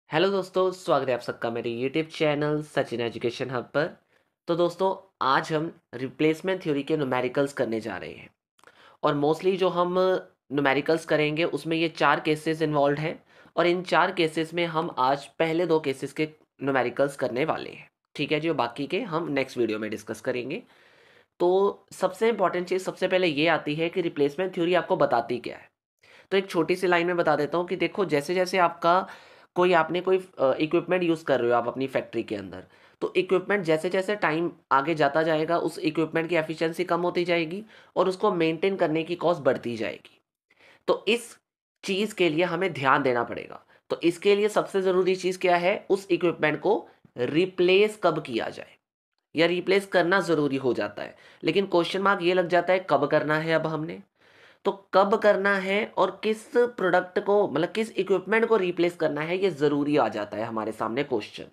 Hello दोस्तों, स्वागत है आप सबका मेरे YouTube channel Sachin education hub पर। तो दोस्तों, आज हम रिप्लेसमेंट थ्योरी के न्यूमेरिकल्स करने जा रहे हैं। और मोस्टली जो हम न्यूमेरिकल्स करेंगे उसमें ये 4 केसेस इन्वॉल्व हैं। और इन 4 केसेस में हम आज पहले 2 केसेस के न्यूमेरिकल्स करने वाले हैं। ठीक है जी, और बाकी के हम नेक्स्ट वीडियो में डिस्कस करेंगे। तो सबसे इंपॉर्टेंट चीज़ सबसे पहले ये आती है कि रिप्लेसमेंट थ्योरी आपको बताती क्या है। तो एक छोटी सी लाइन में बता देता हूँ कि देखो, जैसे जैसे आपका आपने कोई इक्विपमेंट यूज़ कर रहे हो आप अपनी फैक्ट्री के अंदर, तो इक्विपमेंट जैसे जैसे टाइम आगे जाता जाएगा उस इक्विपमेंट की एफिशिएंसी कम होती जाएगी और उसको मेंटेन करने की कॉस्ट बढ़ती जाएगी। तो इस चीज़ के लिए हमें ध्यान देना पड़ेगा। तो इसके लिए सबसे ज़रूरी चीज़ क्या है, उस इक्विपमेंट को रिप्लेस कब किया जाए या रिप्लेस करना ज़रूरी हो जाता है। लेकिन क्वेश्चन मार्क ये लग जाता है कब करना है। अब हमने तो कब करना है और किस प्रोडक्ट को मतलब किस इक्विपमेंट को रिप्लेस करना है, ये ज़रूरी आ जाता है हमारे सामने क्वेश्चन।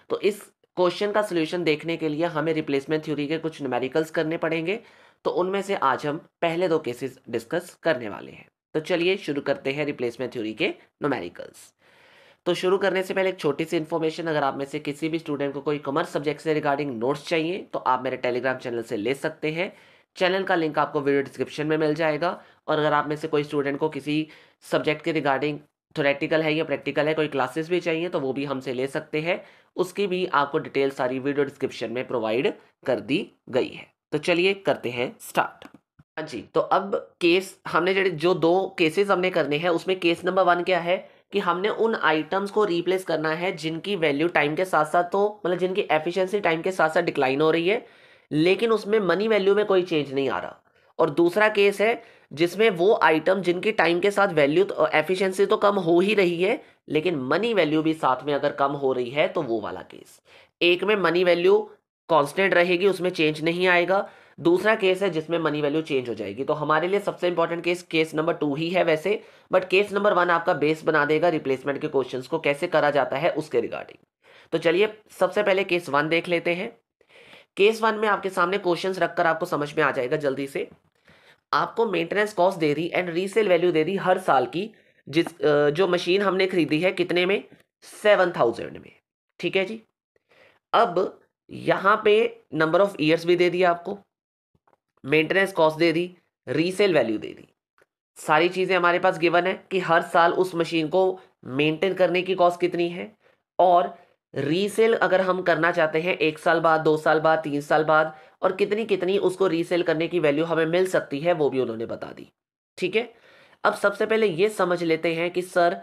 तो इस क्वेश्चन का सॉल्यूशन देखने के लिए हमें रिप्लेसमेंट थ्योरी के कुछ न्यूमेरिकल्स करने पड़ेंगे। तो उनमें से आज हम पहले 2 केसेस डिस्कस करने वाले हैं। तो चलिए शुरू करते हैं रिप्लेसमेंट थ्योरी के न्यूमेरिकल्स। तो शुरू करने से पहले एक छोटी सी इन्फॉर्मेशन, अगर आप में से किसी भी स्टूडेंट को कोई कॉमर्स सब्जेक्ट से रिगार्डिंग नोट्स चाहिए तो आप मेरे टेलीग्राम चैनल से ले सकते हैं। चैनल का लिंक आपको वीडियो डिस्क्रिप्शन में मिल जाएगा। और अगर आप में से कोई स्टूडेंट को किसी सब्जेक्ट के रिगार्डिंग थोरेटिकल है या प्रैक्टिकल है कोई क्लासेस भी चाहिए तो वो भी हमसे ले सकते हैं। उसकी भी आपको डिटेल सारी वीडियो डिस्क्रिप्शन में प्रोवाइड कर दी गई है। तो चलिए करते हैं स्टार्ट। हाँ जी, तो अब केस हमने जो 2 केसेस हमने करने हैं उसमें केस नंबर 1 क्या है कि हमने उन आइटम्स को रिप्लेस करना है जिनकी वैल्यू टाइम के साथ साथ तो मतलब जिनकी एफिशिएंसी टाइम के साथ साथ डिक्लाइन हो रही है, लेकिन उसमें मनी वैल्यू में कोई चेंज नहीं आ रहा। और दूसरा केस है जिसमें वो आइटम जिनकी टाइम के साथ वैल्यू तो एफिशिएंसी तो कम हो ही रही है, लेकिन मनी वैल्यू भी साथ में अगर कम हो रही है तो वो वाला केस। एक में मनी वैल्यू कांस्टेंट रहेगी, उसमें चेंज नहीं आएगा। दूसरा केस है जिसमें मनी वैल्यू चेंज हो जाएगी। तो हमारे लिए सबसे इंपॉर्टेंट केस केस नंबर 2 ही है वैसे, बट केस नंबर 1 आपका बेस बना देगा रिप्लेसमेंट के क्वेश्चंस को कैसे करा जाता है उसके रिगार्डिंग। तो चलिए सबसे पहले केस 1 देख लेते हैं। केस 1 में आपके सामने क्वेश्चंस रखकर आपको समझ में आ जाएगा जल्दी से। आपको मेंटेनेंस कॉस्ट दे दी एंड रीसेल वैल्यू दे दी हर साल की, जो मशीन हमने खरीदी है कितने में, 7000 में। ठीक है जी। अब यहां पे नंबर ऑफ ईयर्स भी दे दिया आपको, मेंटेनेंस कॉस्ट दे दी, रीसेल वैल्यू दे दी। सारी चीजें हमारे पास गिवन है कि हर साल उस मशीन को मेंटेन करने की कॉस्ट कितनी है, और रीसेल अगर हम करना चाहते हैं 1 साल बाद, 2 साल बाद, 3 साल बाद, और कितनी कितनी उसको रीसेल करने की वैल्यू हमें मिल सकती है वो भी उन्होंने बता दी। ठीक है। अब सबसे पहले ये समझ लेते हैं कि सर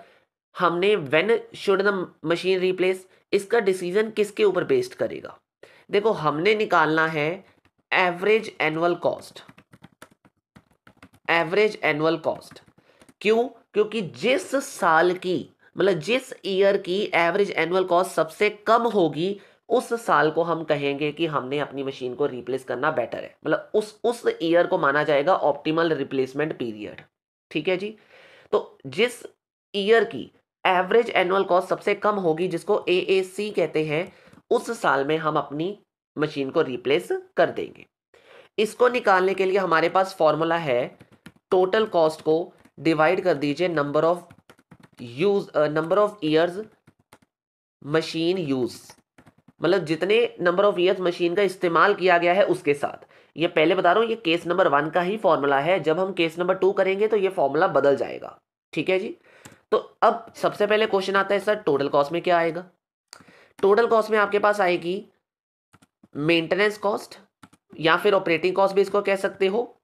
हमने when should the machine replace, इसका डिसीजन किसके ऊपर बेस्ड करेगा। देखो, हमने निकालना है average annual cost. Average annual cost क्यों? क्योंकि जिस साल की मतलब जिस ईयर की एवरेज एनुअल कॉस्ट सबसे कम होगी उस साल को हम कहेंगे कि हमने अपनी मशीन को रिप्लेस करना बेटर है। मतलब उस ईयर को माना जाएगा ऑप्टिमल रिप्लेसमेंट पीरियड। ठीक है जी। तो जिस ईयर की एवरेज एनुअल कॉस्ट सबसे कम होगी, जिसको एएसी कहते हैं, उस साल में हम अपनी मशीन को रिप्लेस कर देंगे। इसको निकालने के लिए हमारे पास फॉर्मूला है, टोटल कॉस्ट को डिवाइड कर दीजिए number of years machine use, मतलब जितने नंबर ऑफ ईयर्स मशीन का इस्तेमाल किया गया है उसके साथ। ये पहले बता रहा हूं, ये केस नंबर 1 का ही फॉर्मूला है। जब हम केस नंबर 2 करेंगे तो ये फॉर्मूला बदल जाएगा। ठीक है जी। तो अब सबसे पहले क्वेश्चन आता है, सर टोटल कॉस्ट में क्या आएगा। टोटल कॉस्ट में आपके पास आएगी मेंटेनेंस कॉस्ट, या फिर ऑपरेटिंग कॉस्ट भी इसको कह सकते हो,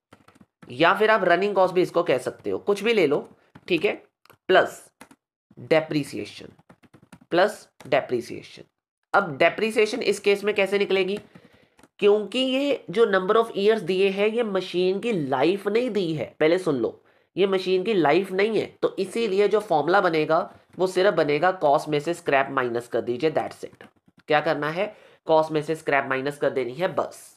या फिर आप रनिंग कॉस्ट भी इसको कह सकते हो, कुछ भी ले लो। ठीक है। Plus depreciation, plus depreciation. अब डेप्रीसिएशन इस केस में कैसे निकलेगी, क्योंकि ये जो नंबर ऑफ ईयर्स दिए हैं ये मशीन की लाइफ नहीं दी है। पहले सुन लो, ये मशीन की लाइफ नहीं है, तो इसीलिए जो फॉर्मूला बनेगा वो सिर्फ बनेगा कॉस्ट में से स्क्रैप माइनस कर दीजिए, दैट्स इट। क्या करना है, कॉस्ट में से स्क्रैप माइनस कर देनी है बस।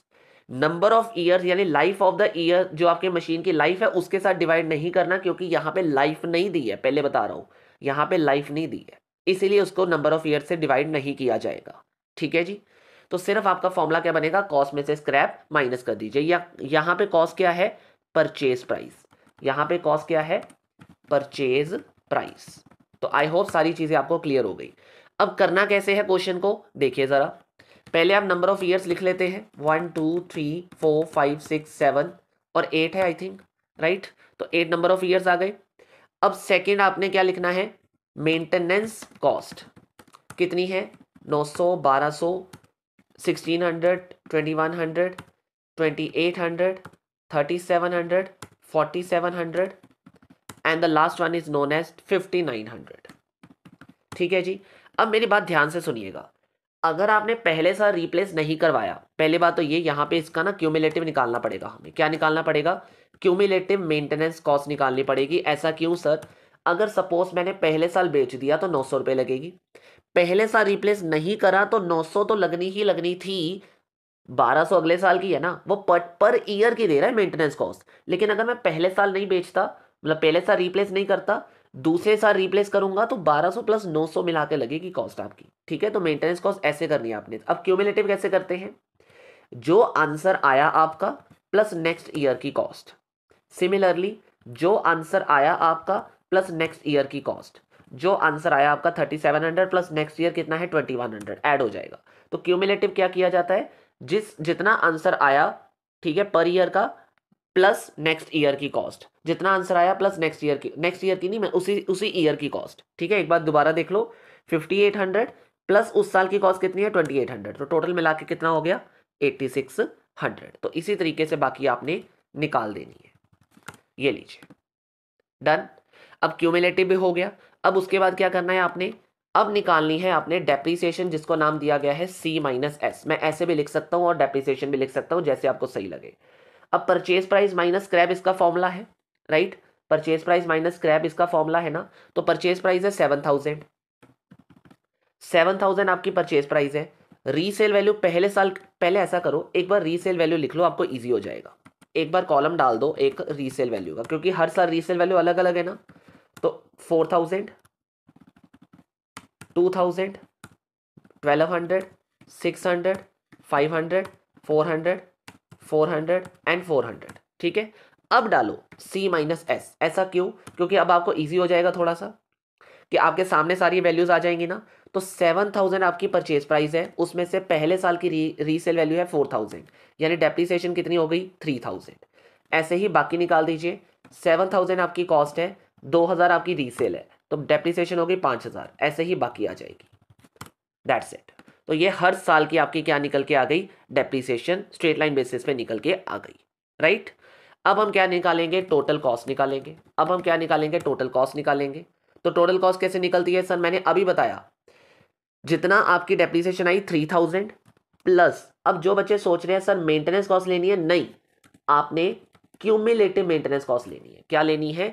नंबर ऑफ ईयर यानी लाइफ ऑफ द ईयर, जो आपके मशीन की लाइफ है उसके साथ डिवाइड नहीं करना, क्योंकि यहां पे लाइफ नहीं दी है। पहले बता रहा हूं, यहां पे लाइफ नहीं दी है, इसीलिए उसको नंबर ऑफ ईयर से डिवाइड नहीं किया जाएगा। ठीक है जी। तो सिर्फ आपका फॉर्मूला क्या बनेगा, कॉस्ट में से स्क्रैप माइनस कर दीजिए। या यहां पे कॉस्ट क्या है, परचेज प्राइस। यहां पे कॉस्ट क्या है, परचेज प्राइस। तो आई होप सारी चीज़ें आपको क्लियर हो गई। अब करना कैसे है क्वेश्चन को देखिए ज़रा। पहले आप नंबर ऑफ ईयर्स लिख लेते हैं, 1 2 3 4 5 6 7 और 8 है आई थिंक, राइट। तो 8 नंबर ऑफ ईयर्स आ गए। अब सेकेंड आपने क्या लिखना है, मेंटेनेंस कॉस्ट कितनी है, 900, 1200, 1600, 2100, 2800, 3700, 4700 and the last one is known as 5900। ठीक है जी। अब मेरी बात ध्यान से सुनिएगा, अगर आपने पहले साल रिप्लेस नहीं करवाया, पहले बात तो ये यहाँ पे इसका ना क्यूमुलेटिव निकालना पड़ेगा, हमें क्या निकालना पड़ेगा, क्यूमुलेटिव मेंटेनेंस कॉस्ट निकालनी पड़ेगी। ऐसा क्यों सर, अगर सपोज मैंने पहले साल बेच दिया तो 900 रुपये लगेगी, पहले साल रिप्लेस नहीं करा तो 900 तो लगनी ही लगनी थी, 1200 अगले साल की है ना, वो पर ईयर की दे रहा है मेंटेनेंस कॉस्ट। लेकिन अगर मैं पहले साल नहीं बेचता, मतलब पहले साल रिप्लेस नहीं करता, दूसरे साल रिप्लेस करूंगा तो 1200 प्लस 900 मिला के लगेगी कॉस्ट आपकी। ठीक है, तो मेंटेनेंस कॉस्ट ऐसे करनी है आपने। अब क्यूमुलेटिव कैसे करते हैं, जो आंसर आया आपका प्लस नेक्स्ट ईयर की कॉस्ट, सिमिलरली जो आंसर आया आपका प्लस नेक्स्ट ईयर की कॉस्ट, जो आंसर आया आपका 3700 प्लस नेक्स्ट ईयर कितना है 2100 ऐड हो जाएगा। तो क्यूमुलेटिव क्या किया जाता है, जितना आंसर आया, ठीक है, पर ईयर का प्लस नेक्स्ट ईयर की कॉस्ट, जितना आंसर आया प्लस नेक्स्ट ईयर की नहीं, मैं उसी ईयर की कॉस्ट। ठीक है, एक बार दोबारा देख लो, 5800 प्लस उस साल की कॉस्ट कितनी है 2800, तो टोटल मिला के कितना हो गया 8600। तो इसी तरीके से बाकी आपने निकाल देनी है। ये लीजिए, डन। अब क्यूमुलेटिव भी हो गया। अब उसके बाद क्या करना है आपने, अब निकालनी है आपने डेप्रीसिएशन, जिसको नाम दिया गया है C-S। मैं ऐसे भी लिख सकता हूं और डेप्रीसिएशन भी लिख सकता हूं, जैसे आपको सही लगे। अब परचेज प्राइस माइनस स्क्रैप इसका फॉर्मूला है, right. Purchase price minus scrap इसका फॉर्मूला है ना। तो परचेज प्राइस है 7000, 7000 आपकी परचेज प्राइस है। रीसेल वैल्यू पहले साल, पहले ऐसा करो एक बार रीसेल वैल्यू लिख लो, आपको इजी हो जाएगा। एक बार कॉलम डाल दो एक रीसेल वैल्यू का, क्योंकि हर साल रीसेल वैल्यू अलग अलग है ना। तो 4000, 2000, 1200, 600, 500, 400, 400 एंड 400। ठीक है, अब डालो C-S। ऐसा क्यों, क्योंकि अब आपको इजी हो जाएगा थोड़ा सा, कि आपके सामने सारी वैल्यूज आ जाएंगी ना। तो 7000 आपकी परचेज प्राइस है, उसमें से पहले साल की रीसेल वैल्यू है 4000, यानी डेप्रिसिएशन कितनी हो गई 3000। ऐसे ही बाकी निकाल दीजिए, 7000 आपकी कॉस्ट है, 2000 आपकी रीसेल है, तो डेप्रिसिएशन हो गई 5000, ऐसे ही बाकी आ जाएगी। That's it. तो ये हर साल की आपकी क्या निकल के आ गई, डेप्रिसिएशन स्ट्रेट लाइन बेसिस पे निकल के आ गई, राइट। अब हम क्या निकालेंगे, टोटल कॉस्ट निकालेंगे। अब हम क्या निकालेंगे, टोटल कॉस्ट निकालेंगे। तो टोटल कॉस्ट कैसे निकलती है सर, मैंने अभी बताया, जितना आपकी डेप्रिसिएशन आई 3000 प्लस, अब जो बच्चे सोच रहे हैं सर मेंटेनेंस कॉस्ट लेनी है, नहीं, आपने क्यूमुलेटिव मेंटेनेंस कॉस्ट लेनी है। क्या लेनी है,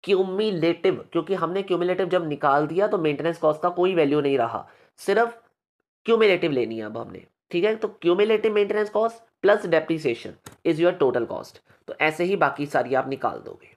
क्यूमुलेटिव, क्योंकि हमने क्यूमुलेटिव जब निकाल दिया तो मेंटेनेंस कॉस्ट का कोई वैल्यू नहीं रहा, सिर्फ क्यूमुलेटिव लेनी है अब हमने। ठीक है, तो cumulative maintenance cost plus depreciation is your total cost. तो ऐसे ही बाकी सारी आप निकाल दोगे।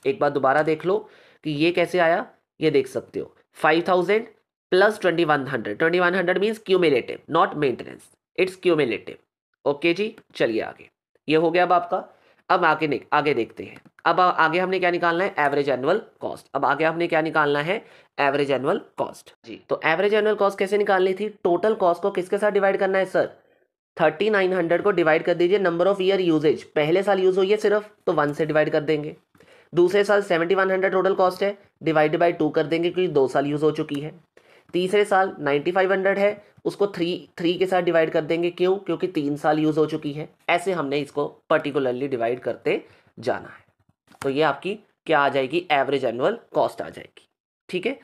एक बार दोबारा देख लो कि ये कैसे आया, ये देख सकते हो 5000 plus 2100, 2100 means cumulative not maintenance, it's cumulative. Okay जी, चलिए आगे, ये हो गया अब आपका। अब आगे देखते हैं। अब आगे हमने क्या निकालना है, एवरेज एनुअल कॉस्ट। अब आगे हमने क्या निकालना है, एवरेज एनुअल कॉस्ट जी। तो एवरेज एनुअल कॉस्ट कैसे निकालनी थी, टोटल कॉस्ट को किसके साथ डिवाइड करना है सर, 3900 को डिवाइड कर दीजिए नंबर ऑफ ईयर यूजेज, पहले साल यूज हुई है सिर्फ, तो 1 से डिवाइड कर देंगे। दूसरे साल 7100 टोटल कॉस्ट है, डिवाइड बाई 2 कर देंगे क्योंकि 2 साल यूज हो चुकी है। तीसरे साल 9500 है, उसको 3 के साथ डिवाइड कर देंगे, क्यों, क्योंकि 3 साल यूज हो चुकी है। ऐसे हमने इसको पर्टिकुलरली डिवाइड करते जाना है। तो ये आपकी क्या आ जाएगी, एवरेज एनुअल कॉस्ट आ जाएगी। ठीक है,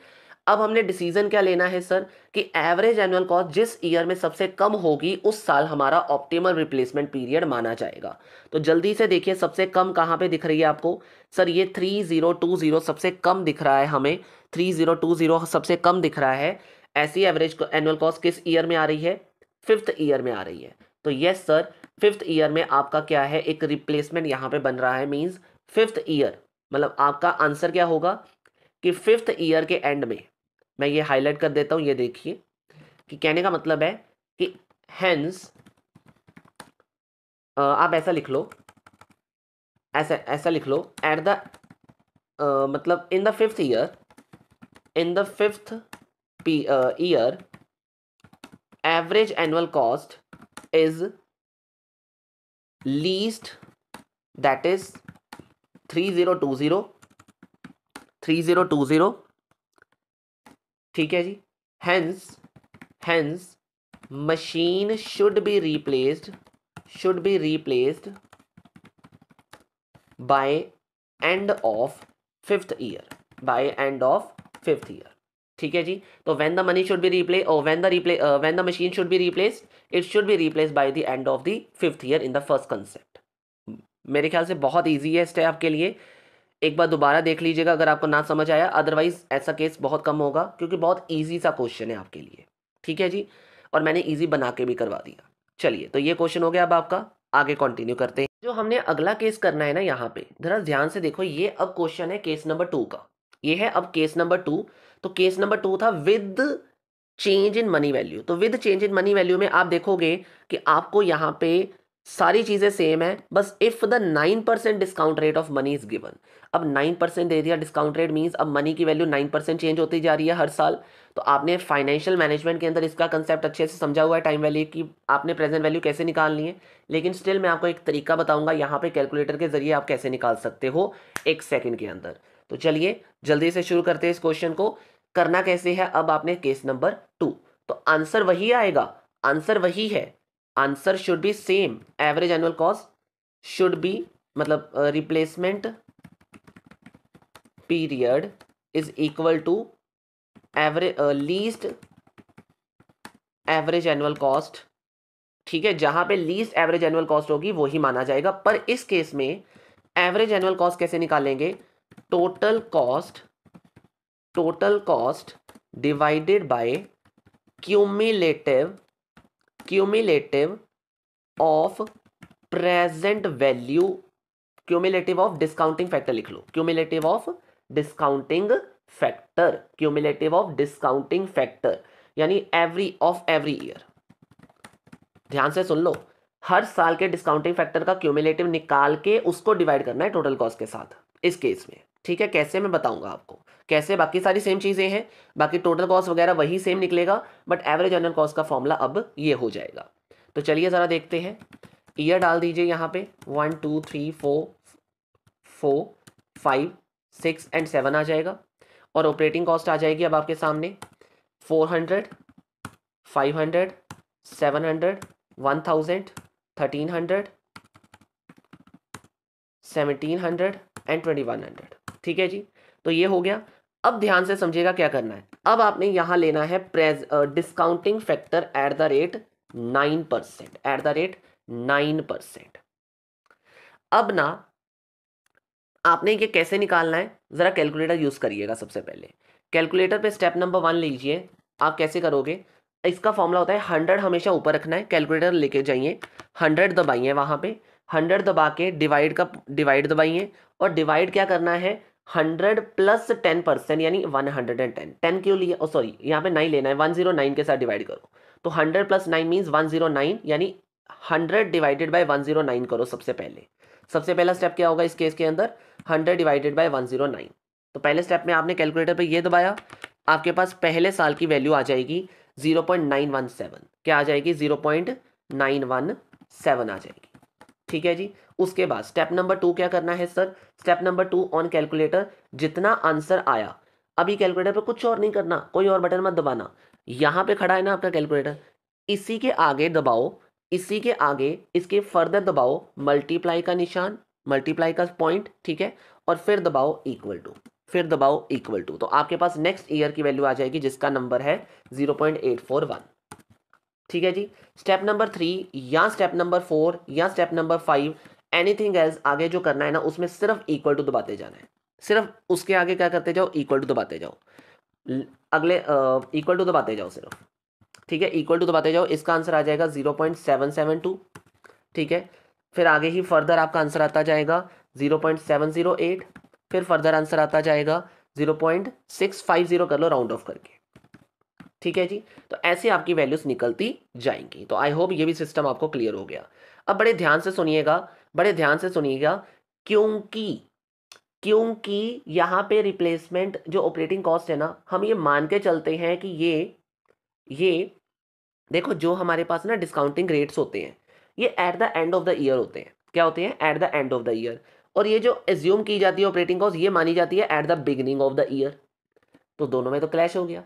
अब हमने डिसीजन क्या लेना है सर, कि एवरेज एनुअल कॉस्ट जिस ईयर में सबसे कम होगी उस साल हमारा ऑप्टिमल रिप्लेसमेंट पीरियड माना जाएगा। तो जल्दी से देखिए सबसे कम कहाँ पे दिख रही है आपको, सर ये 3020 सबसे कम दिख रहा है हमें, 3020 सबसे कम दिख रहा है। ऐसी एवरेज एनुअल कॉस्ट किस ईयर में आ रही है, 5th ईयर में आ रही है। तो यस सर, 5th ईयर में आपका क्या है, एक रिप्लेसमेंट यहाँ पे बन रहा है, मीन्स 5th ईयर, मतलब आपका आंसर क्या होगा कि 5th ईयर के एंड में, मैं ये हाईलाइट कर देता हूं, ये देखिए कि कहने का मतलब है कि हेंस, आप ऐसा लिख लो, ऐसा लिख लो, एट द मतलब in the 5th year, in the fifth year, average annual cost is least, that is 3020, ठीक है जी। hence machine should be replaced by end of fifth year, ठीक है जी। तो when the money should be replaced, or when the machine should be replaced, it should be replaced by the end of the fifth year in the first concept। मेरे ख्याल से बहुत easy है step आपके लिए, एक बार दोबारा देख लीजिएगा अगर आपको ना समझ आया, अदरवाइज ऐसा केस बहुत कम होगा क्योंकि बहुत ईजी सा क्वेश्चन है आपके लिए, ठीक है जी। और मैंने ईजी बना के भी करवा दिया। चलिए, तो ये क्वेश्चन हो गया अब आपका, आगे कंटिन्यू करते हैं। जो हमने अगला केस करना है ना, यहाँ पे जरा ध्यान से देखो, ये अब क्वेश्चन है केस नंबर 2 का। ये है अब केस नंबर 2। तो केस नंबर 2 था with change in money value. तो with change in money value में आप देखोगे कि आपको यहाँ पे सारी चीजें सेम है, बस if the 9% discount rate of money is given. अब 9% दे दिया डिस्काउंट रेट, मींस अब मनी की वैल्यू 9% चेंज होती जा रही है हर साल। तो आपने फाइनेंशियल मैनेजमेंट के अंदर इसका कंसेप्ट अच्छे से समझा हुआ है, टाइम वैल्यू की आपने प्रेजेंट वैल्यू कैसे निकालनी है। लेकिन स्टिल मैं आपको एक तरीका बताऊंगा यहाँ पे कैलकुलेटर के जरिए आप कैसे निकाल सकते हो 1 सेकंड के अंदर। तो चलिए जल्दी से शुरू करते हैं इस क्वेश्चन को। करना कैसे है, अब आपने केस नंबर 2, तो आंसर वही आएगा, आंसर वही है, answer should be same. Average annual cost should be, मतलब replacement period is equal to average least average annual cost, ठीक है। जहां पे लीस्ट एवरेज एनुअल कॉस्ट होगी वो ही माना जाएगा। पर इस केस में एवरेज एनुअल कॉस्ट कैसे निकालेंगे, total cost divided bye cumulative of present value, cumulative of discounting factor लिख लो, क्यूमुलेटिव ऑफ डिस्काउंटिंग फैक्टर, यानी एवरी ईयर। ध्यान से सुन लो, हर साल के डिस्काउंटिंग फैक्टर का क्यूमुलेटिव निकाल के उसको डिवाइड करना है टोटल कॉस्ट के साथ इस केस में, ठीक है। कैसे मैं बताऊंगा आपको कैसे, बाकी सारी सेम चीजें हैं, बाकी टोटल कॉस्ट वगैरह वही सेम निकलेगा, बट एवरेज एनुअल कॉस्ट का फॉर्मूला अब ये हो जाएगा। तो चलिए जरा देखते हैं, ईयर डाल दीजिए यहाँ पे 1 2 3 4 5 6 एंड 7 आ जाएगा, और ऑपरेटिंग कॉस्ट आ जाएगी अब आपके सामने 400 500 700 1000 1300 1700 एंड 2100, ठीक है जी। तो ये हो गया। अब ध्यान से समझिएगा क्या करना है, अब आपने यहां लेना है discounting factor at the rate 9%। अब ना आपने ये कैसे निकालना है, जरा कैलकुलेटर यूज करिएगा। सबसे पहले कैलकुलेटर पे स्टेप नंबर 1 लीजिए। आप कैसे करोगे, इसका फॉर्मूला होता है 100 हमेशा ऊपर रखना है, कैलकुलेटर लेके जाइए, 100 दबाइए, वहां पे 100 दबा के डिवाइड दबाइए, और डिवाइड क्या करना है 100 प्लस 10%, यानी 110। 10 क्यों लिया, सॉरी यहाँ पे 9 लेना है, 109 के साथ डिवाइड करो। तो 100 प्लस 9 मीन्स 109, यानी 100 डिवाइडेड बाय 109 करो। सबसे पहला स्टेप क्या होगा इस केस के अंदर, 100 डिवाइडेड बाय 109। तो पहले स्टेप में आपने कैलकुलेटर पे ये दबाया, आपके पास पहले साल की वैल्यू आ जाएगी 0.917। क्या आ जाएगी, 0.917 आ जाएगी, ठीक है जी। उसके बाद स्टेप नंबर 2 क्या करना है sir, step number 2 on calculator जितना आंसर आया, अभी कैलकुलेटर पे कुछ और नहीं करना, कोई और बटन मत दबाना, यहां पे खड़ा है ना आपका कैलकुलेटर, इसी के आगे दबाओ, इसी के आगे इसके फर्दर दबाओ मल्टीप्लाई का निशान, मल्टीप्लाई का पॉइंट, ठीक है, और फिर दबाओ इक्वल टू, तो आपके पास नेक्स्ट ईयर की वैल्यू आ जाएगी जिसका नंबर है 0.841, ठीक है जी। स्टेप नंबर 3 या स्टेप नंबर 4 या स्टेप नंबर 5, एनीथिंग एल्स आगे जो करना है ना, उसमें सिर्फ इक्वल टू दबाते जाना है, सिर्फ उसके आगे क्या करते जाओ, इक्वल टू दबाते जाओ, अगले इक्वल टू दबाते जाओ सिर्फ, ठीक है, इक्वल टू दबाते जाओ। इसका आंसर आ जाएगा 0.772, ठीक है। फिर आगे ही फर्दर आपका आंसर आता जाएगा 0.708, फिर फर्दर आंसर आता जाएगा 0.650, कर लो राउंड ऑफ करके, ठीक है जी। तो ऐसे आपकी वैल्यूज निकलती जाएंगी। तो आई होप ये भी सिस्टम आपको क्लियर हो गया। अब बड़े ध्यान से सुनिएगा, क्योंकि क्योंकि यहाँ पे रिप्लेसमेंट जो ऑपरेटिंग कॉस्ट है ना, हम ये मान के चलते हैं कि ये देखो जो हमारे पास ना डिस्काउंटिंग रेट्स होते हैं ये eight the end of the year होते हैं। क्या होते हैं? Eight the end of the year. और ये जो एज्यूम की जाती है ऑपरेटिंग कॉस्ट ये मानी जाती है at the beginning of the year. तो दोनों में तो क्लैश हो गया,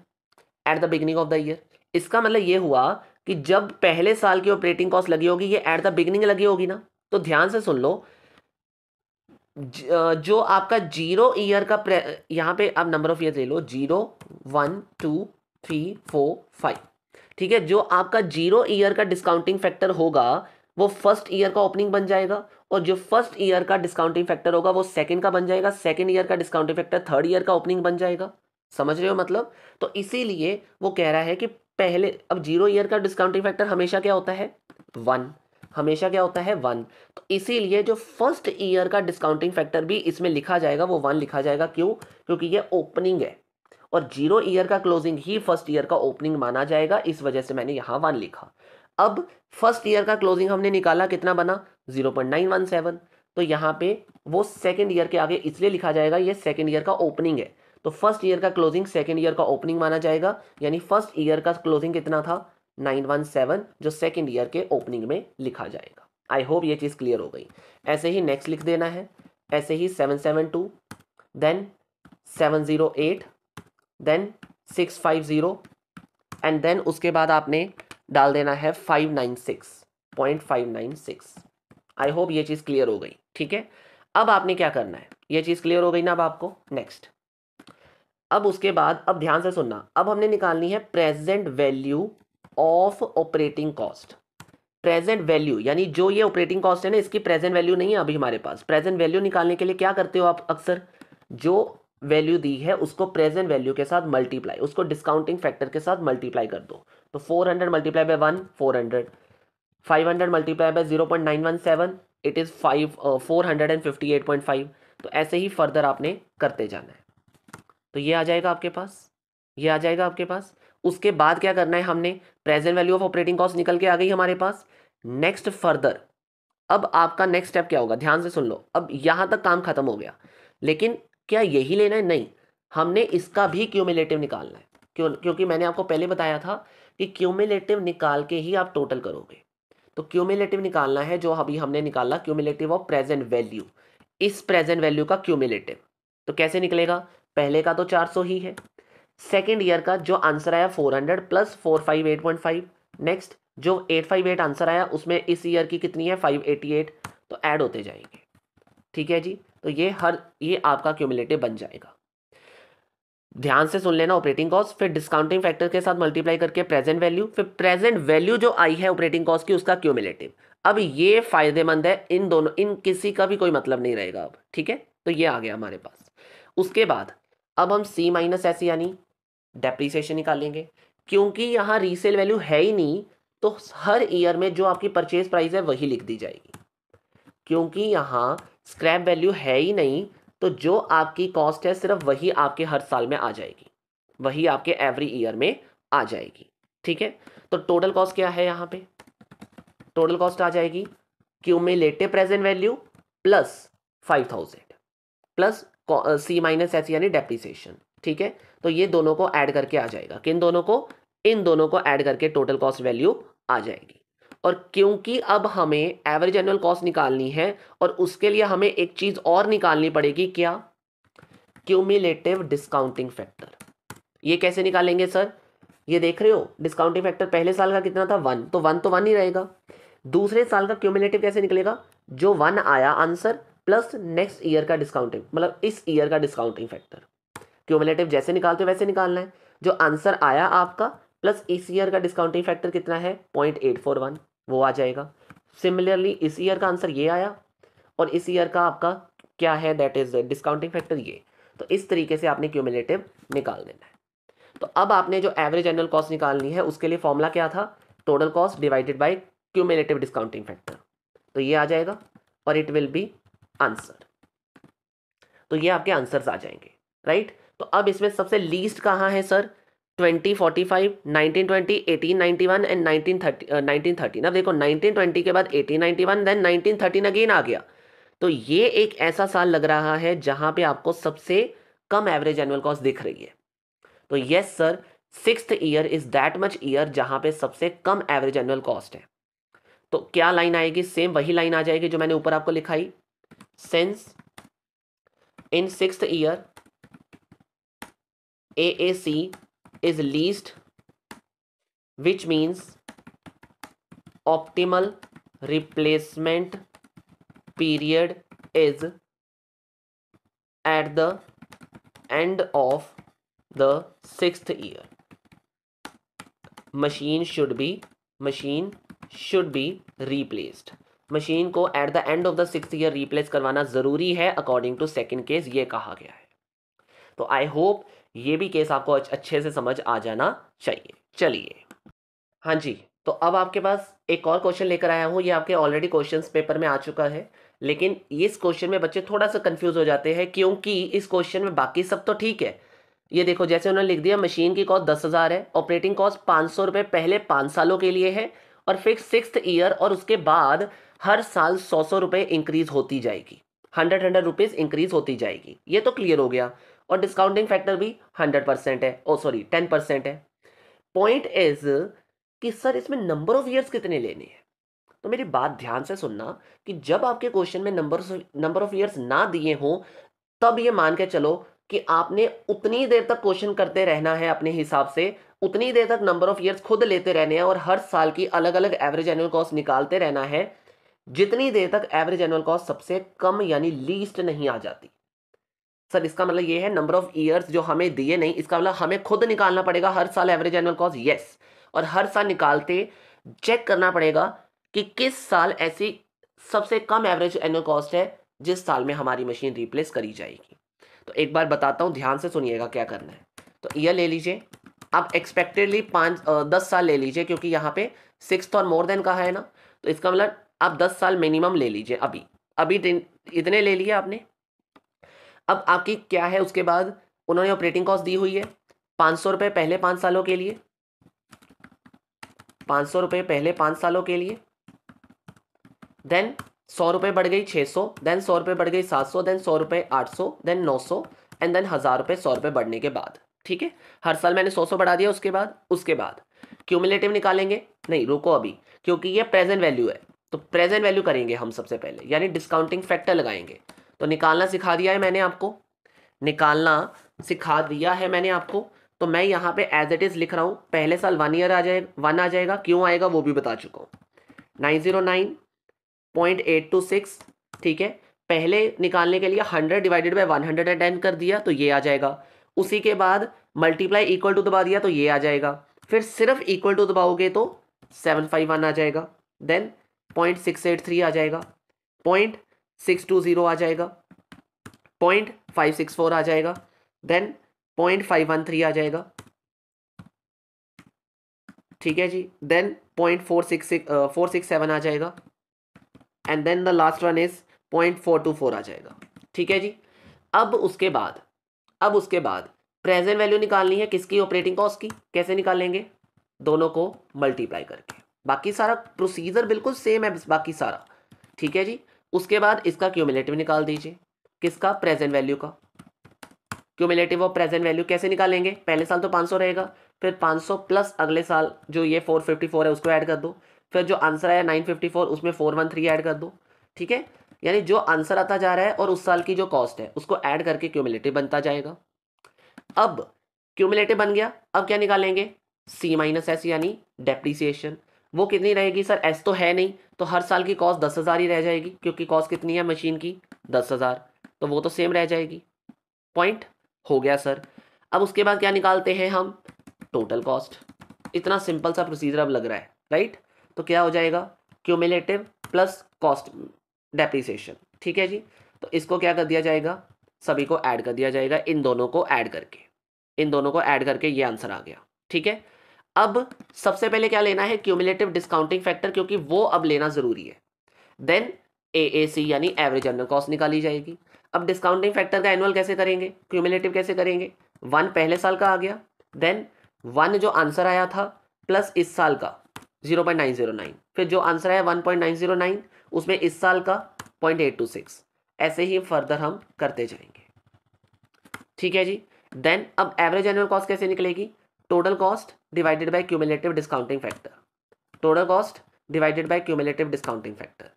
at the beginning of the year. इसका मतलब ये हुआ कि जब पहले साल की ऑपरेटिंग कॉस्ट लगी होगी ये एट द बिगिनिंग लगी होगी ना। तो ध्यान से सुन लो, जो आपका जीरो ईयर का यहाँ पे आप नंबर ऑफ ईयर ले लो, 0 1 2 3 4 5। ठीक है, जो आपका जीरो ईयर का डिस्काउंटिंग फैक्टर होगा वो फर्स्ट ईयर का ओपनिंग बन जाएगा, और जो फर्स्ट ईयर का डिस्काउंटिंग फैक्टर होगा वो सेकंड का बन जाएगा, सेकंड ईयर का डिस्काउंटिंग फैक्टर थर्ड ईयर का ओपनिंग बन जाएगा। समझ रहे हो मतलब? तो इसीलिए वो कह रहा है कि पहले अब जीरो ईयर का डिस्काउंटिंग फैक्टर हमेशा क्या होता है? 1। हमेशा क्या होता है? 1। तो इसीलिए जो फर्स्ट ईयर का डिस्काउंटिंग फैक्टर भी इसमें लिखा जाएगा वो 1 लिखा जाएगा। क्यों? क्योंकि ये ओपनिंग है और जीरो ईयर का क्लोजिंग ही फर्स्ट ईयर का ओपनिंग माना जाएगा, इस वजह से मैंने यहाँ 1 लिखा। अब फर्स्ट ईयर का क्लोजिंग हमने निकाला, कितना बना? 0.917। तो यहाँ पे वो सेकेंड ईयर के आगे इसलिए लिखा जाएगा ये सेकेंड ईयर का ओपनिंग है, तो फर्स्ट ईयर का क्लोजिंग सेकेंड ईयर का ओपनिंग माना जाएगा। यानी फर्स्ट ईयर का क्लोजिंग कितना था? 917, जो सेकेंड ईयर के ओपनिंग में लिखा जाएगा। आई होप ये चीज़ क्लियर हो गई। ऐसे ही नेक्स्ट लिख देना है, ऐसे ही 772, देन 708, देन 650, एंड देन उसके बाद आपने डाल देना है 596.596। आई होप ये चीज़ क्लियर हो गई। ठीक है, अब आपने क्या करना है, ये चीज़ क्लियर हो गई ना अब आपको? नेक्स्ट, अब उसके बाद अब ध्यान से सुनना, अब हमने निकालनी है present value of operating cost. Present value यानी जो ये ऑपरेटिंग कॉस्ट है ना इसकी प्रेजेंट वैल्यू नहीं है अभी हमारे पास। प्रेजेंट वैल्यू निकालने के लिए क्या करते हो आप अक्सर? जो वैल्यू दी है उसको प्रेजेंट वैल्यू के साथ मल्टीप्लाई, उसको डिस्काउंटिंग फैक्टर के साथ मल्टीप्लाई कर दो। तो 400 multiply by 1 400, 500 multiply by 0.917 it is 458.5। तो ऐसे ही फर्दर आपने करते जाना है। तो ये आ जाएगा आपके पास, ये आ जाएगा आपके पास। उसके बाद क्या करना है हमने? Present value of operating cost निकल के आ गई हमारे पास। नेक्स्ट फर्दर, अब आपका नेक्स्ट स्टेप क्या होगा? ध्यान से सुन लो, अब यहां तक काम खत्म हो गया, लेकिन क्या यही लेना है? नहीं, हमने इसका भी क्यूमुलेटिव निकालना है। क्योंकि मैंने आपको पहले बताया था कि क्यूमुलेटिव निकाल के ही आप टोटल करोगे। तो क्यूमुलेटिव निकालना है, जो अभी हमने निकाला क्यूमुलेटिव ऑफ प्रेजेंट वैल्यू, इस प्रेजेंट वैल्यू का क्यूमुलेटिव। तो कैसे निकलेगा? पहले का तो 400 ही है, सेकेंड ईयर का जो आंसर आया 400 प्लस 458.5, नेक्स्ट जो 858 आंसर आया उसमें इस ईयर की कितनी है? 588। तो ऐड होते जाएंगे। ठीक है जी, तो ये आपका क्यूमुलेटिव बन जाएगा। ध्यान से सुन लेना, ऑपरेटिंग कॉस्ट, फिर डिस्काउंटिंग फैक्टर के साथ मल्टीप्लाई करके प्रेजेंट वैल्यू, फिर प्रेजेंट वैल्यू जो आई है ऑपरेटिंग कॉस्ट की उसका क्यूमुलेटिव। अब ये फायदेमंद है, इन दोनों, इन किसी का भी कोई मतलब नहीं रहेगा अब। ठीक है, तो ये आ गया हमारे पास। उसके बाद अब हम C माइनस S यानी डेप्रीसिएशन निकालेंगे। क्योंकि यहाँ रीसेल वैल्यू है ही नहीं, तो हर ईयर में जो आपकी परचेज प्राइस है वही लिख दी जाएगी। क्योंकि यहाँ स्क्रैप वैल्यू है ही नहीं, तो जो आपकी कॉस्ट है सिर्फ वही आपके हर साल में आ जाएगी, वही आपके एवरी ईयर में आ जाएगी। ठीक है, तो टोटल कॉस्ट क्या है यहाँ पे? टोटल कॉस्ट आ जाएगी cumulative present value plus 5000 plus C minus S यानी डेप्रीसिएशन। ठीक है, तो ये दोनों को ऐड करके आ जाएगा। किन दोनों को? इन दोनों को ऐड करके टोटल कॉस्ट वैल्यू आ जाएगी। और क्योंकि अब हमें एवरेज एनुअल कॉस्ट निकालनी है और उसके लिए हमें एक चीज और निकालनी पड़ेगी, क्या? Cumulative discounting factor. ये कैसे निकालेंगे सर? ये देख रहे हो डिस्काउंटिंग फैक्टर पहले साल का कितना था? 1, तो 1 तो 1 ही रहेगा। दूसरे साल का क्यूमुलेटिव कैसे निकलेगा? जो 1 आया आंसर प्लस नेक्स्ट ईयर का डिस्काउंटिंग, मतलब इस ईयर का डिस्काउंटिंग फैक्टर। क्यूमुलेटिव जैसे निकालते हो वैसे निकालना है। जो आंसर आया आपका प्लस इस ईयर का डिस्काउंटिंग फैक्टर कितना है? 0.841, वो आ जाएगा। सिमिलरली इस ईयर का आंसर ये आया और इस ईयर का आपका क्या है? दैट इज डिस्काउंटिंग फैक्टर ये। तो इस तरीके से आपने क्यूमुलेटिव निकाल देना है। तो अब आपने जो एवरेज एनुअल कॉस्ट निकालनी है उसके लिए फॉर्मूला क्या था? Total cost divided bye cumulative discounting factor. तो ये आ जाएगा और इट विल बी आंसर। तो ये आपके आंसर्स आ जाएंगे, राइट। तो अब इसमें सबसे लीस्ट कहाँ है सर? 2045, 1920, 1891 एंड 1913। अब देखो 1920 के बाद 1891 देन 1913 अगेन आ गया। तो ये एक ऐसा साल लग रहा है जहां पे आपको सबसे कम एवरेज एनुअल कॉस्ट दिख रही है। तो yes sir, 6th year is that much year जहां पे सबसे कम एवरेज एनुअल कॉस्ट है। तो क्या लाइन आएगी? सेम वही लाइन आ जाएगी जो मैंने ऊपर आपको लिखाई, since in 6th year AAC is least, which means optimal replacement period is at the end of the 6th year. Machine should be replaced. Machine को at the end of the 6th year replace करवाना जरूरी है according to second case, ये कहा गया है। तो I hope ये भी केस आपको अच्छे से समझ आ जाना चाहिए। चलिए, हाँ जी, तो अब आपके पास एक और क्वेश्चन लेकर आया हूँ। ये आपके ऑलरेडी क्वेश्चंस पेपर में आ चुका है, लेकिन इस क्वेश्चन में बच्चे थोड़ा सा कंफ्यूज हो जाते हैं, क्योंकि इस क्वेश्चन में बाकी सब तो ठीक है। ये देखो, जैसे उन्होंने लिख दिया मशीन की कॉस्ट 10,000 है, ऑपरेटिंग कॉस्ट 500 रुपये पहले 5 सालों के लिए है, और फिक्स 6th ईयर, और उसके बाद हर साल 100 रुपये इंक्रीज होती जाएगी, 100 रुपीज़ इंक्रीज होती जाएगी। ये तो क्लियर हो गया। और डिस्काउंटिंग फैक्टर भी 100% है, 10% है। पॉइंट इज कि सर इसमें नंबर ऑफ ईयर्स कितने लेने हैं? तो मेरी बात ध्यान से सुनना कि जब आपके क्वेश्चन में नंबर ऑफ ईयर्स ना दिए हों, तब ये मान के चलो कि आपने उतनी देर तक क्वेश्चन करते रहना है अपने हिसाब से, उतनी देर तक नंबर ऑफ ईयर्स खुद लेते रहने हैं, और हर साल की अलग अलग एवरेज एनुअल कॉस्ट निकालते रहना है, जितनी देर तक एवरेज एनुअल कॉस्ट सबसे कम यानी लीस्ट नहीं आ जाती। सर इसका मतलब ये है नंबर ऑफ ईयर्स जो हमें दिए नहीं, इसका मतलब हमें खुद निकालना पड़ेगा हर साल एवरेज एनुअल कॉस्ट। यस, और हर साल निकालते चेक करना पड़ेगा कि किस साल ऐसी सबसे कम एवरेज एनुअल कॉस्ट है जिस साल में हमारी मशीन रिप्लेस करी जाएगी। तो एक बार बताता हूँ, ध्यान से सुनिएगा क्या करना है। तो ईयर ले लीजिए, आप एक्सपेक्टेडली 10 साल ले लीजिए, क्योंकि यहाँ पे 6th और मोर देन कहा है ना, तो इसका मतलब आप 10 साल मिनिमम ले लीजिए। अभी इतने ले लिए आपने। अब आपकी क्या है, उसके बाद उन्होंने ऑपरेटिंग कॉस्ट दी हुई है 500 रुपये पहले 5 सालों के लिए, 500 रुपये पहले 5 सालों के लिए, देन 100 रुपये बढ़ गई 600, देन 100 रुपये बढ़ गई 700, देन 100 रुपये 800, देन 900, एंड देन 1000 रुपये 100 रुपये बढ़ने के बाद। ठीक है, हर साल मैंने 100 बढ़ा दिया। उसके बाद क्यूमुलेटिव निकालेंगे। नहीं रुको अभी, क्योंकि ये प्रेजेंट वैल्यू है, तो प्रेजेंट वैल्यू करेंगे हम सबसे पहले, यानी डिस्काउंटिंग फैक्टर लगाएंगे। तो निकालना सिखा दिया है मैंने आपको, तो मैं यहाँ पे एज इट इज लिख रहा हूँ। पहले साल 1 ईयर आ जाएगा, क्यों आएगा वो भी बता चुका हूँ, 909.826। ठीक है, पहले निकालने के लिए 100 डिवाइडेड बाय 110 कर दिया तो ये आ जाएगा। उसी के बाद मल्टीप्लाई इक्वल टू दबा दिया तो ये आ जाएगा। फिर सिर्फ इक्वल टू दबाओगे तो 751 आ जाएगा, देन 0.683 आ जाएगा, 0.620 आ जाएगा, 0.564 आ जाएगा, देन 0.513 आ जाएगा। ठीक है जी, देन 467 आ जाएगा, and then the last one is 0.424 आ जाएगा। ठीक है जी। अब उसके बाद प्रेजेंट वैल्यू निकालनी है किसकी? ऑपरेटिंग कॉस्ट की। कैसे निकालेंगे? दोनों को मल्टीप्लाई करके। बाकी सारा प्रोसीजर बिल्कुल सेम है, बाकी सारा। ठीक है जी। उसके बाद इसका क्यूमुलेटिव निकाल दीजिए। किसका? प्रेजेंट वैल्यू का। क्यूमुलेटिव और प्रेजेंट वैल्यू कैसे निकालेंगे? पहले साल तो 500 रहेगा, फिर 500 प्लस अगले साल जो ये 454 है उसको ऐड कर दो, फिर जो आंसर आया 954 उसमें 413 ऐड कर दो। ठीक है, यानी जो आंसर आता जा रहा है और उस साल की जो कॉस्ट है उसको ऐड करके क्यूमुलेटिव बनता जाएगा। अब क्यूमुलेटिव बन गया, अब क्या निकालेंगे? C माइनस एस यानी डेप्रीसिएशन। वो कितनी रहेगी सर? एस तो है नहीं, तो हर साल की कॉस्ट 10,000 ही रह जाएगी, क्योंकि कॉस्ट कितनी है मशीन की? 10,000, तो वो तो सेम रह जाएगी। पॉइंट हो गया सर। अब उसके बाद क्या निकालते हैं हम? Total cost. इतना सिंपल सा प्रोसीजर अब लग रहा है, राइट? तो क्या हो जाएगा? Cumulative plus cost depreciation. ठीक है जी। तो इसको क्या कर दिया जाएगा? सभी को ऐड कर दिया जाएगा, इन दोनों को ऐड करके ये आंसर आ गया। ठीक है। अब सबसे पहले क्या लेना है? क्यूमुलेटिव डिस्काउंटिंग फैक्टर, क्योंकि वो अब लेना जरूरी है। देन AAC यानी एवरेज एनुअल कॉस्ट निकाली जाएगी। अब डिस्काउंटिंग फैक्टर का एनुअल कैसे करेंगे? क्यूमुलेटिव कैसे करेंगे? 1 पहले साल का आ गया, देन 1 जो आंसर आया था प्लस इस साल का 0.909, फिर जो आंसर आया 1.909 उसमें इस साल का 0.826, ऐसे ही फर्दर हम करते जाएंगे। ठीक है जी। देन अब एवरेज एनुअल कॉस्ट कैसे निकलेगी? Total cost divided bye cumulative discounting factor, total cost divided bye cumulative discounting factor.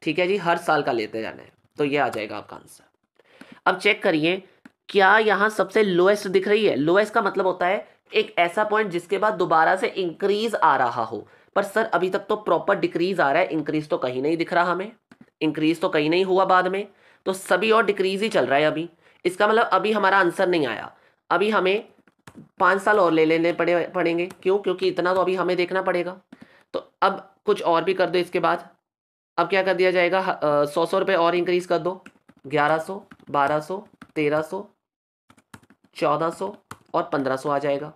ठीक है जी, हर साल का लेते जाना है, तो ये आ जाएगा आपका आंसर। अब चेक करिए, क्या यहाँ सबसे लोएस्ट दिख रही है? लोएस्ट का मतलब होता है एक ऐसा पॉइंट जिसके बाद दोबारा से इंक्रीज आ रहा हो, पर सर अभी तक तो प्रॉपर डिक्रीज आ रहा है, इंक्रीज तो कहीं नहीं दिख रहा हमें, इंक्रीज तो कहीं नहीं हुआ बाद में, तो सभी और डिक्रीज ही चल रहा है अभी। इसका मतलब अभी हमारा आंसर नहीं आया, अभी हमें 5 साल और ले लेने पड़ेंगे। क्यों? क्योंकि इतना तो अभी हमें देखना पड़ेगा। तो अब कुछ और भी कर दो इसके बाद। अब क्या कर दिया जाएगा? 100 रुपये और इंक्रीज कर दो, 1100, 1200, 1300, 1400 और 1500 आ जाएगा।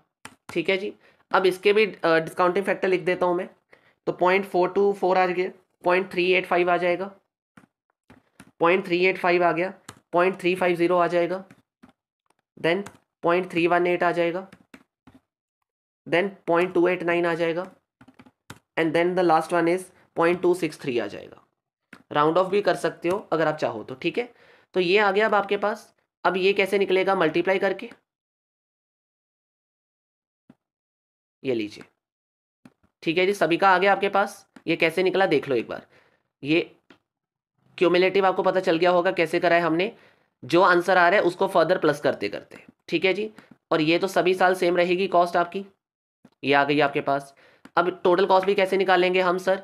ठीक है जी। अब इसके भी डिस्काउंटिंग फैक्टर लिख देता हूँ मैं, तो 0.424 आ गया, 0.385 आ जाएगा, 0.385 आ गया, 0.350 आ जाएगा, देन 0.318 आ जाएगा, देन 0.289 आ जाएगा, and then the last one is 0.263 आ जाएगा। राउंड ऑफ भी कर सकते हो अगर आप चाहो तो। ठीक है, तो ये आ गया अब आपके पास। अब ये कैसे निकलेगा? मल्टीप्लाई करके, ये लीजिए। ठीक है जी, सभी का आ गया आपके पास। ये कैसे निकला देख लो एक बार। ये क्यूमुलेटिव आपको पता चल गया होगा कैसे करा है हमने, जो आंसर आ रहा है उसको फर्दर प्लस करते करते। ठीक है जी, और ये तो सभी साल सेम रहेगी कॉस्ट आपकी, ये आ गई आपके पास। अब टोटल कॉस्ट भी कैसे निकालेंगे हम सर?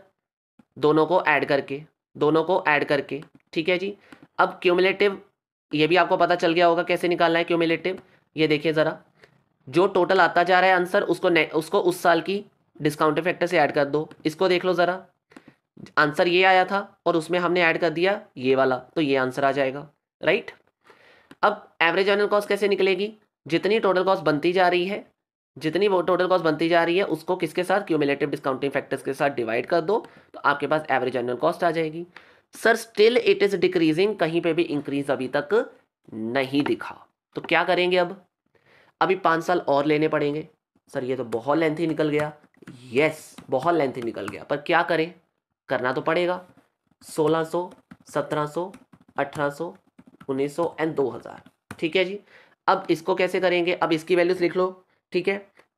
दोनों को ऐड करके, दोनों को ऐड करके। ठीक है जी। अब क्यूमुलेटिव ये भी आपको पता चल गया होगा कैसे निकालना है क्यूमुलेटिव। ये देखिए ज़रा, जो टोटल आता जा रहा है आंसर उसको उस साल की डिस्काउंटिंग फैक्टर से ऐड कर दो। इसको देख लो ज़रा, आंसर ये आया था और उसमें हमने ऐड कर दिया ये वाला, तो ये आंसर आ जाएगा, राइट। अब एवरेज एनुअल कॉस्ट कैसे निकलेगी? जितनी टोटल कॉस्ट बनती जा रही है, जितनी वो टोटल कॉस्ट बनती जा रही है उसको किसके साथ? क्यूमुलेटिव डिस्काउंटिंग फैक्टर्स के साथ डिवाइड कर दो, तो आपके पास एवरेज एनुअल कॉस्ट आ जाएगी। Sir still it is decreasing, कहीं पे भी इंक्रीज अभी तक नहीं दिखा, तो क्या करेंगे अब? अभी 5 साल और लेने पड़ेंगे। सर ये तो बहुत लेंथी निकल गया। यस, बहुत लेंथी निकल गया, पर क्या करें? करना तो पड़ेगा। 1600, 1700, 1800, 1900 एंड 2000। ठीक है जी। अब इसको कैसे करेंगे? अब इसकी वैल्यूज लिख लो। ठीक है,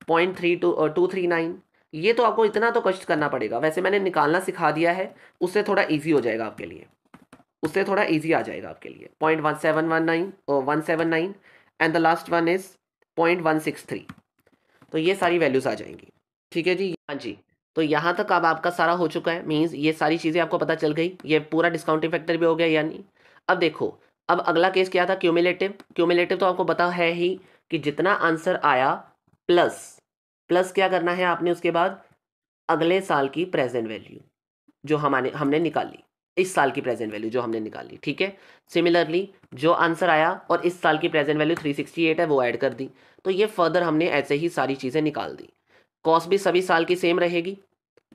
0.239। ये तो आपको इतना तो कष्ट करना पड़ेगा, वैसे मैंने निकालना सिखा दिया है, उससे थोड़ा ईजी हो जाएगा आपके लिए, उससे थोड़ा ईजी आ जाएगा आपके लिए। 0.1719 और 179 and the last one is 0.163। तो ये सारी वैल्यूज आ जाएंगी। ठीक है जी। हाँ जी, तो यहाँ तक अब आपका सारा हो चुका है, मीन्स ये सारी चीज़ें आपको पता चल गई, ये पूरा डिस्काउंटिंग फैक्टर भी हो गया यानी। अब देखो, अब अगला केस क्या था? क्यूमुलेटिव। क्यूमुलेटिव तो आपको पता है ही कि जितना आंसर आया प्लस, प्लस क्या करना है आपने उसके बाद? अगले साल की प्रेजेंट वैल्यू जो हमने निकाली, इस साल की प्रेजेंट वैल्यू जो हमने निकाली। ठीक है, सिमिलरली जो आंसर आया और इस साल की प्रेजेंट वैल्यू 368 है वो ऐड कर दी, तो ये फर्दर हमने ऐसे ही सारी चीज़ें निकाल दी। कॉस्ट भी सभी साल की सेम रहेगी।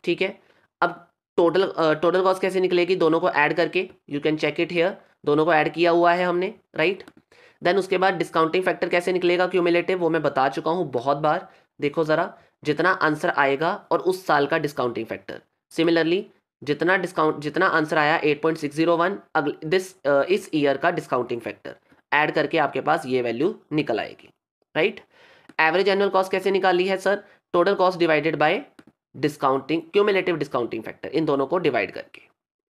ठीक है, अब टोटल कॉस्ट कैसे निकलेगी? दोनों को ऐड करके, you can check it here, दोनों को ऐड किया हुआ है हमने, राइट। देन उसके बाद डिस्काउंटिंग फैक्टर कैसे निकलेगा क्यूमुलेटिव, वो मैं बता चुका हूँ बहुत बार। देखो ज़रा, जितना आंसर आएगा और उस साल का डिस्काउंटिंग फैक्टर, सिमिलरली जितना आंसर आया 8.601 अगले इस ईयर का डिस्काउंटिंग फैक्टर ऐड करके आपके पास ये वैल्यू निकल आएगी, राइट। एवरेज एनुअल कॉस्ट कैसे निकाली है sir? Total cost divided by discounting cumulative discounting factor, इन दोनों को डिवाइड करके,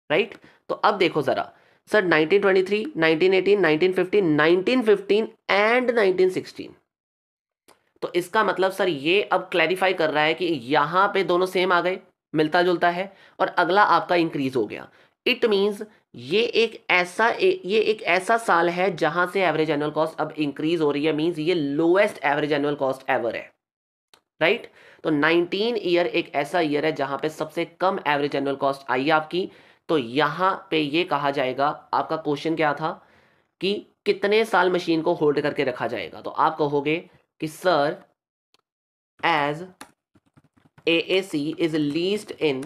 राइट। तो अब देखो ज़रा सर, 1923, 1918, 1915, 1915 एंड 1916, तो इसका मतलब सर ये अब क्लैरिफाई कर रहा है कि यहाँ पे दोनों सेम आ गए, मिलता जुलता है, और अगला आपका इंक्रीज हो गया। इट मीन्स ये एक ऐसा साल है जहां से एवरेज एनुअल कॉस्ट अब इंक्रीज हो रही है, मीन्स ये lowest average annual cost ever है, राइट। तो 19 ईयर एक ऐसा ईयर है जहां पे सबसे कम एवरेज एनुअल कॉस्ट आई है आपकी। तो यहां पे ये कहा जाएगा, आपका क्वेश्चन क्या था कि कितने साल मशीन को होल्ड करके रखा जाएगा, तो आप कहोगे कि sir as AAC is leased in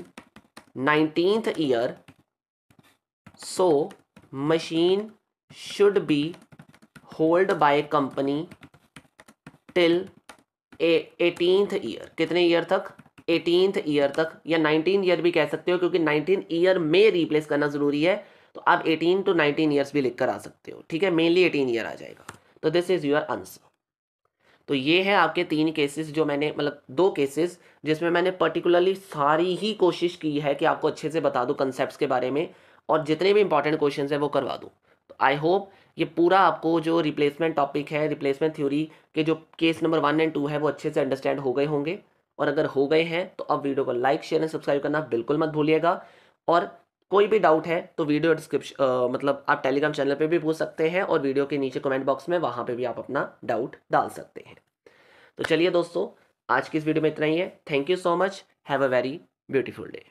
19th year, so machine should be held by company till 18th year। कितने ईयर तक? 18th ईयर तक, या 19 ईयर भी कह सकते हो, क्योंकि 19 ईयर में रिप्लेस करना जरूरी है, तो आप 18 to 19 ईयर्स भी लिख कर आ सकते हो, ठीक है, मेनली 18 ईयर आ जाएगा। तो दिस इज़ योर आंसर। तो ये है आपके 3 केसेस जो मैंने, मतलब 2 केसेस जिसमें मैंने पर्टिकुलरली सारी ही कोशिश की है कि आपको अच्छे से बता दूं कंसेप्ट्स के बारे में, और जितने भी इंपॉर्टेंट क्वेश्चंस हैं वो करवा दूं। तो आई होप ये पूरा आपको जो रिप्लेसमेंट टॉपिक है, रिप्लेसमेंट थ्योरी के जो केस नंबर 1 एंड 2 है वो अच्छे से अंडरस्टैंड हो गए होंगे। और अगर हो गए हैं तो अब वीडियो को लाइक, शेयर एंड सब्सक्राइब करना बिल्कुल मत भूलिएगा। और कोई भी डाउट है तो वीडियो डिस्क्रिप्शन मतलब आप टेलीग्राम चैनल पे भी पूछ सकते हैं, और वीडियो के नीचे कमेंट बॉक्स में वहाँ पे भी आप अपना डाउट डाल सकते हैं। तो चलिए दोस्तों, आज की इस वीडियो में इतना ही है। Thank you so much. Have a very beautiful day.